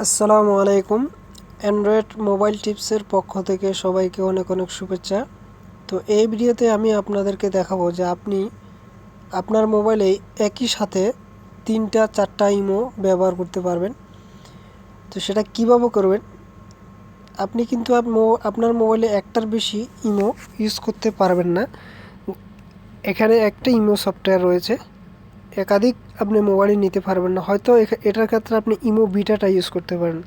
আসসালামু আলাইকুম। Android mobile টিপসের পক্ষ থেকে সবাইকে অনেক অনেক শুভেচ্ছা। তো এই ভিডিওতে আমি আপনাদেরকে দেখাবো যে আপনি আপনার মোবাইলে একই সাথে 3-4টা ইমো ব্যবহার করতে পারবেন। তো সেটা কীভাবে করবেন, আপনি কিন্তু আপনার মোবাইলে একটার বেশি ইমো ইউজ করতে পারবেন না। এখানে একটা ইমো সফটওয়্যার রয়েছে, একাধিক আপনি মোবাইলে নিতে পারবেন না। হয়তো এটার ক্ষেত্রে আপনি ইমো বিটাটা ইউজ করতে পারেন,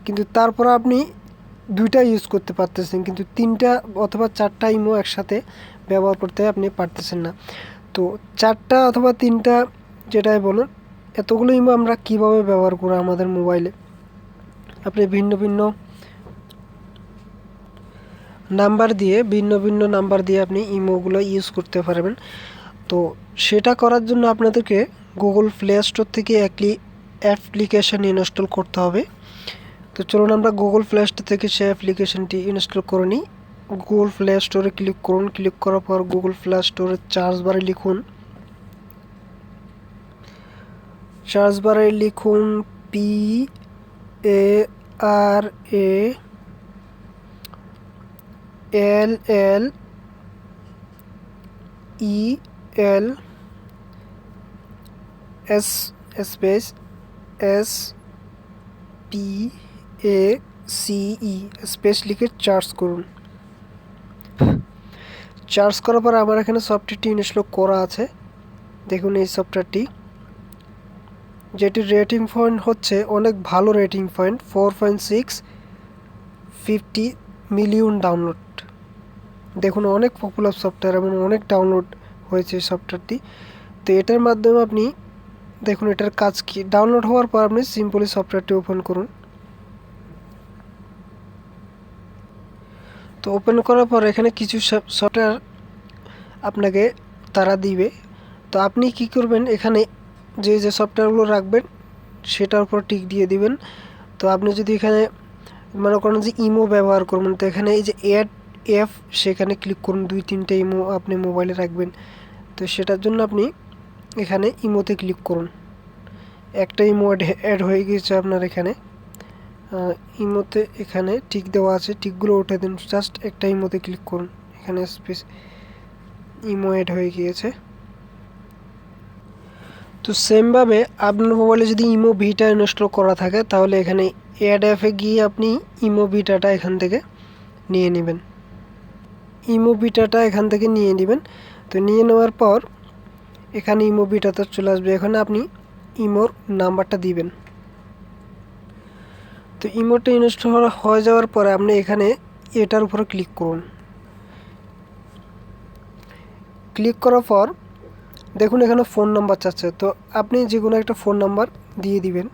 কিন্তু তারপর আপনি 2টা ইউজ করতে পারতেছেন, কিন্তু 3টা অথবা 4টা ইমো একসাথে ব্যবহার করতে আপনি পারতেছেন না। তো 4টা অথবা 3টা যেটাই বলুন, এতগুলো ইমো আমরা কিভাবে ব্যবহার করব আমাদের মোবাইলে। আপনি ভিন্ন ভিন্ন নাম্বার দিয়ে আপনি ইমোগুলো ইউজ করতে পারবেন। তো সেটা করার জন্য আপনাদেরকে গুগল প্লে স্টোর থেকে একটি অ্যাপ্লিকেশান ইনস্টল করতে হবে। তো চলুন আমরা গুগল প্লে স্টোর থেকে সেই অ্যাপ্লিকেশনটি ইনস্টল করে নিই। গুগল প্লে স্টোরে ক্লিক করুন। ক্লিক করার পর গুগল প্লে স্টোরের সার্চ বারে লিখুন PARALLEL স্পেস SPACE স্পেস লিখে সার্চ করুন। সার্চ করার পর আমার এখানে সফটওয়্যারটি ইনস্টল করা আছে। দেখুন এই সফটওয়্যারটি, যেটির রেটিং পয়েন্ট হচ্ছে অনেক ভালো রেটিং পয়েন্ট, 4.650 মিলিয়ন ডাউনলোড। দেখুন অনেক পপুলার সফটওয়্যার এবং অনেক ডাউনলোড হয়েছে এই সফটওয়্যারটি। তো এটার মাধ্যমে আপনি দেখুন এটার কাজ কি। ডাউনলোড হওয়ার পর আপনি সিম্পলি সফটওয়্যারটি ওপেন করুন। তো ওপেন করার পর এখানে কিছু সফটওয়্যার আপনাকে তারা দিবে। তো আপনি কি করবেন, এখানে যে সফটওয়্যারগুলো রাখবেন সেটার উপর টিক দিয়ে দিবেন। তো আপনি যদি এখানে মনে করেন যে ইমো ব্যবহার করবেন, তো এখানে এই যে অ্যাড অ্যাপ, সেখানে ক্লিক করুন। 2-3টা ইমো আপনি মোবাইলে রাখবেন, তো সেটার জন্য আপনি এখানে ইমোতে ক্লিক করুন। একটা ইমো অ্যাড হয়ে গিয়েছে আপনার এখানে। ইমোতে এখানে টিক দেওয়া আছে, টিকগুলো উঠে দিন। জাস্ট একটা ইমোতে ক্লিক করুন, এখানে স্পেস ইমো অ্যাড হয়ে গিয়েছে। তো সেমভাবে আপনার মোবাইলে যদি ইমো ভিটা ইনস্টল করা থাকে, তাহলে এখানে অ্যাড অ্যাপে গিয়ে আপনি ইমো ভিটাটা এখান থেকে নিয়ে নেবেন। তো নিয়ে নেওয়ার পর এখানে ইমো ভিটাতে চলে আসবে। এখানে আপনি ইমোর নাম্বারটা দিবেন। তো ইমোটা ইনস্টল হয়ে যাওয়ার পরে আপনি এখানে এটার উপরে ক্লিক করুন। ক্লিক করার পর দেখুন এখানে ফোন নাম্বার চাচ্ছে। তো আপনি যে কোনো একটা ফোন নাম্বার দিয়ে দিবেন।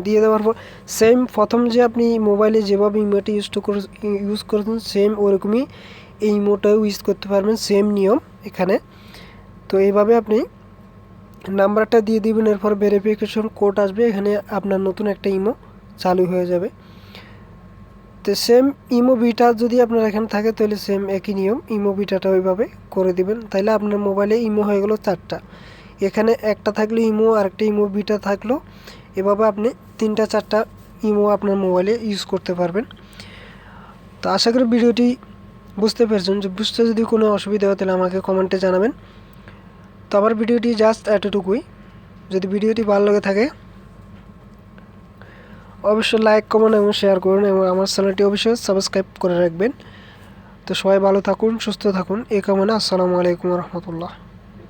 দিয়ে দেওয়ার পর সেম প্রথম যে আপনি মোবাইলে যেভাবে ইমোটা ইউজ করেছেন, সেম ওরকমই এই ইমোটাও ইউজ করতে পারবেন, সেম নিয়ম এখানে। তো এইভাবে আপনি নাম্বারটা দিয়ে দিবেন। এরপর ভেরিফিকেশন কোড আসবে, এখানে আপনার নতুন একটা ইমো চালু হয়ে যাবে। তো সেম ইমো বিটা যদি আপনার এখানে থাকে, তাহলে সেম একই নিয়ম ইমো বিটাটা ওইভাবে করে দিবেন। তাইলে আপনার মোবাইলে ইমো হয়ে গেল 4টা। এখানে একটা থাকলো ইমো, আরেকটা ইমো বিটা থাকলো। এভাবে আপনি 3-4টা ইমো আপনার মোবাইলে ইউজ করতে পারবেন। তো আশা করি ভিডিওটি বুঝতে পেরেছেন। বুঝতে যদি কোনো অসুবিধা হয় তাহলে আমাকে কমেন্টে জানাবেন। তো আমার ভিডিওটি জাস্ট এতটুকুই। যদি ভিডিওটি ভালো লাগে থাকে অবশ্যই লাইক, কমেন্ট এবং শেয়ার করুন, এবং আমার চ্যানেলটি অবশ্যই সাবস্ক্রাইব করে রাখবেন। তো সবাই ভালো থাকুন, সুস্থ থাকুন, এই কামনা। আসসালামু আলাইকুম রহমতুল্লাহ।